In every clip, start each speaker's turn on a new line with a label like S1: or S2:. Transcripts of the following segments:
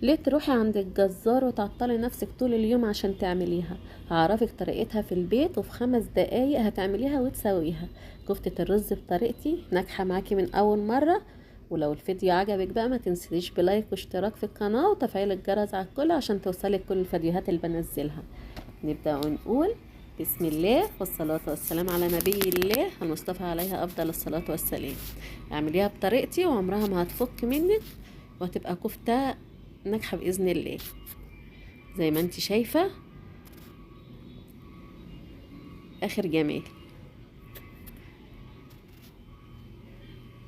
S1: ليه تروحي عند الجزار وتعطلي نفسك طول اليوم عشان تعمليها؟ هعرفك طريقتها في البيت وفي 5 دقايق هتعمليها وتسويها. كفتة الرز بطريقتي ناجحة معاكي من اول مرة. ولو الفيديو عجبك بقى ما تنسيش بلايك واشتراك في القناة وتفعيل الجرس على الكل عشان توصلك كل الفيديوهات اللي بنزلها. نبدأ ونقول بسم الله والصلاة والسلام على نبي الله المصطفى عليها أفضل الصلاة والسلام. اعمليها بطريقتي وعمرها ما هتفك منك، وهتبقى كفتة ناجحة بإذن الله. زي ما انت شايفة آخر جمال.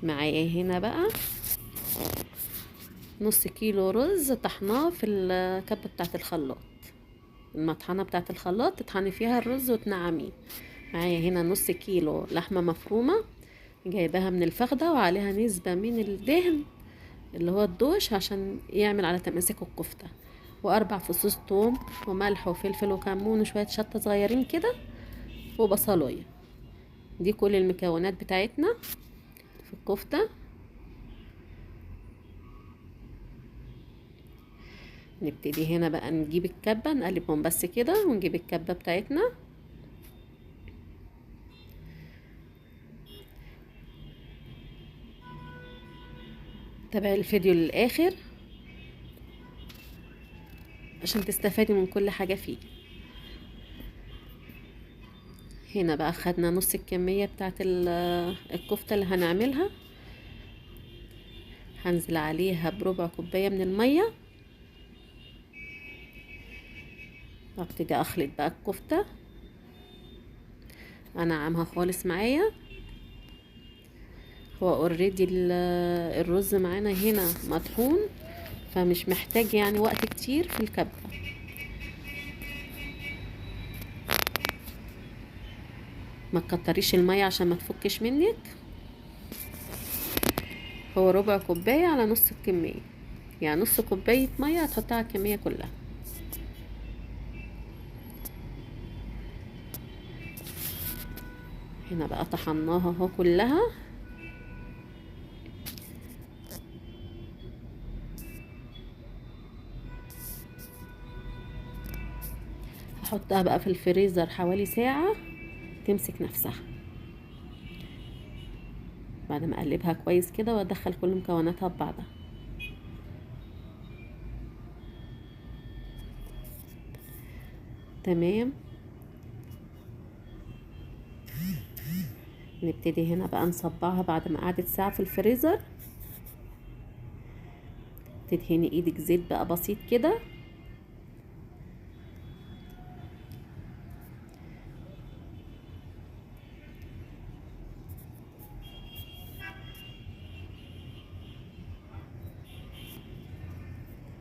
S1: معايا هنا بقى نص كيلو رز طحناه في الكبة بتاعة الخلاط، المطحنة بتاعة الخلاط تطحني فيها الرز وتنعميه. معايا هنا نص كيلو لحمة مفرومة جايباها من الفخدة وعليها نسبة من الدهن اللي هو الدوش عشان يعمل على تماسك الكفتة، و4 فصوص توم وملح وفلفل وكمون وشوية شطة صغيرين كده وبصلاية. دي كل المكونات بتاعتنا في الكفتة. نبتدي هنا بقى نجيب الكبة نقلبهم بس كده ونجيب الكبة بتاعتنا. تابعي الفيديو للآخر عشان تستفادي من كل حاجة فيه. هنا بقى خدنا نص الكمية بتاعت الكفتة اللي هنعملها. هنزل عليها بربع كوباية من المية وابتدي اخلط بقى الكفتة انعمها خالص معايا. هو اوريدي الرز معانا هنا مطحون فمش محتاج يعني وقت كتير في الكبة. ما تكتريش المية عشان ما تفكش منك. هو ربع كوباية على نص الكمية، يعني نص كوباية مية هتحطها على الكمية كلها. هنا بقى طحناها اهو كلها. هحطها بقى في الفريزر حوالي ساعة تمسك نفسها، بعد ما اقلبها كويس كده وادخل كل مكوناتها ببعضها. تمام. نبتدي هنا بقى نصبعها بعد ما قعدت ساعة في الفريزر. تدهني ايدك زيت بقى بسيط كده.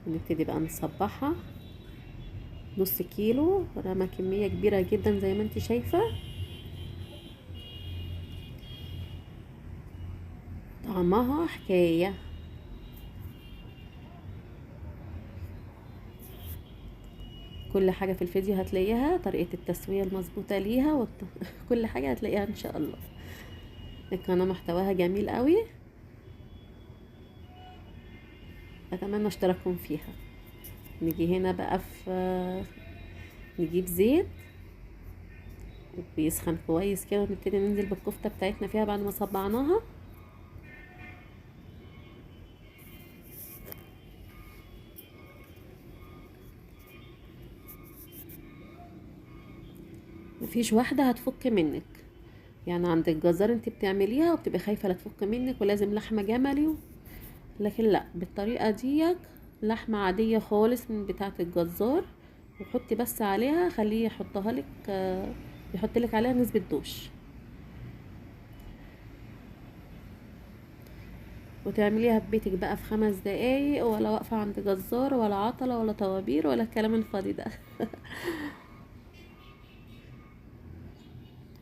S1: ونبتدي بقى نصبعها. نص كيلو رمى كمية كبيرة جدا زي ما انت شايفة. طعمها حكاية. كل حاجة في الفيديو هتلاقيها، طريقة التسوية المظبوطة ليها كل حاجة هتلاقيها ان شاء الله. القناة محتواها جميل قوي، اتمنى اشتراككم فيها. نيجي هنا بقى في نجيب زيت بيسخن كويس كده ونبتدي ننزل بالكفتة بتاعتنا فيها بعد ما صبعناها. مفيش واحدة هتفك منك، يعني عند الجزار انت بتعمليها وبتبقى خايفة لا تفك منك ولازم لحمة جملي لكن لا، بالطريقة ديك لحمة عادية خالص من بتاعة الجزار، وحطي بس عليها خليه يحطها لك، يحط لك عليها نسبة دوش، وتعمليها في بيتك بقى في 5 دقايق، ولا واقفة عند جزار ولا عطلة ولا طوابير ولا الكلام الفاضي ده.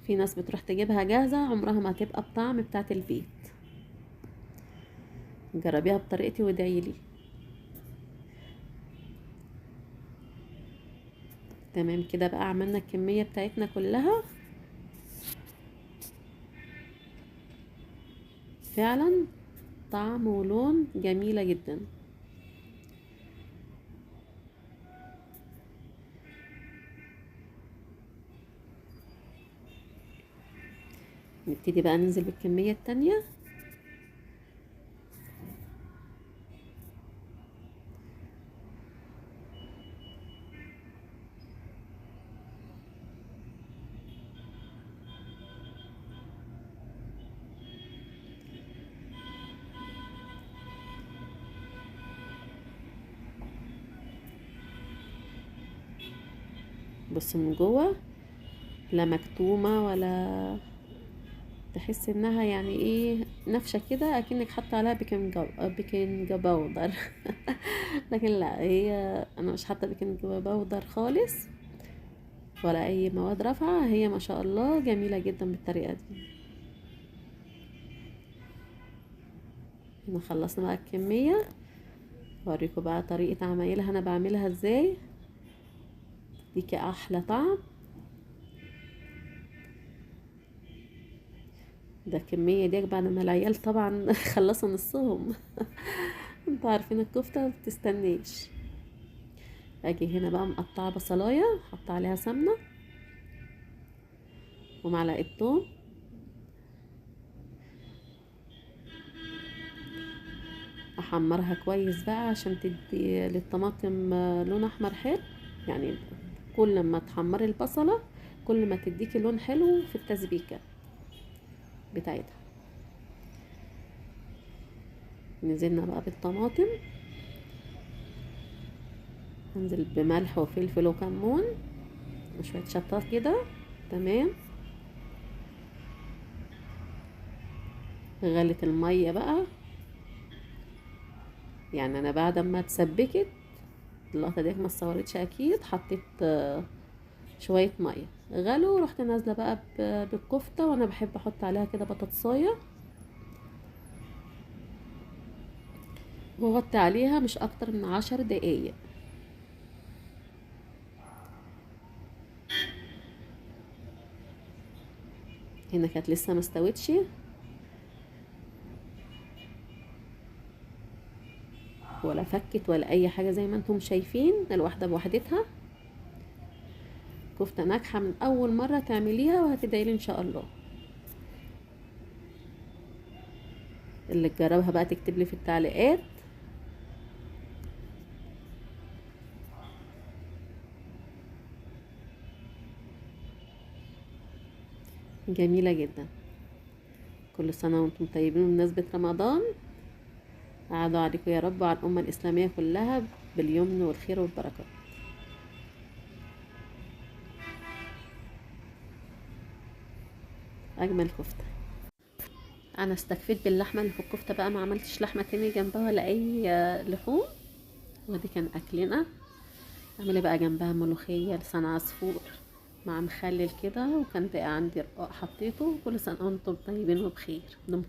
S1: في ناس بتروح تجيبها جاهزة عمرها ما هتبقى بطعم بتاعة البيت. جربيها بطريقتي وادعيلي. تمام كده بقى عملنا الكمية بتاعتنا كلها. فعلا طعم ولون جميلة جدا. نبتدي بقى ننزل بالكمية التانية. بص من جوه لا مكتومة ولا تحس انها يعني ايه نفشة كده اكنك حاطة عليها بيكنج باودر. لكن لا، هي انا مش حاطة بيكنج باودر خالص ولا اي مواد رافعة، هي ما شاء الله جميلة جدا بالطريقة دي. هنا خلصنا بقى الكمية، اوريكم بقى طريقة عمايلها انا بعملها ازاي تديكي احلى طعم. ده الكمية دي بعد ما العيال طبعا خلصوا نصهم. انتوا عارفين الكفتة ما بتستنيش. اجي هنا بقى مقطعة بصلاية، حط عليها سمنة ومعلقة توم، احمرها كويس بقى عشان تدي للطماطم لون احمر حلو. يعني كل ما تحمري البصلة كل ما تديكي لون حلو في التسبيكة بتاعتها. نزلنا بقى بالطماطم، هنزل بملح وفلفل وكمون وشوية شطات كده. تمام. غلت المية بقى، يعني انا بعد ما اتسبكت اللقطة دي ما اتصورتش اكيد، حطيت شوية مية غلوا، رحت نازلة بقى بالكفتة، وانا بحب احط عليها كده بطاطساية وغطي عليها مش اكتر من 10 دقايق. هنا كانت لسه ما استوتش ولا فكت ولا اي حاجة، زي ما انتم شايفين الواحدة بوحدتها. كفتة ناجحة من اول مرة تعمليها وهتدعيلي ان شاء الله. اللي تجربها بقى تكتب لي في التعليقات. جميلة جدا. كل سنة وانتم طيبين بمناسبة رمضان. أعادوا عليكم يا رب وعلى الأمة الإسلامية كلها باليمن والخير والبركة. أجمل كفتة. أنا استكفيت باللحمة اللي في الكفتة بقى، ما عملتش لحمة تاني جنبها ولا أي لحوم. ودي كان أكلنا. اعملي بقى جنبها ملوخية لسان عصفور مع مخلل كده، وكان بقى عندي رقاق حطيته. كل سنة وانتم طيبين وبخير. دمتم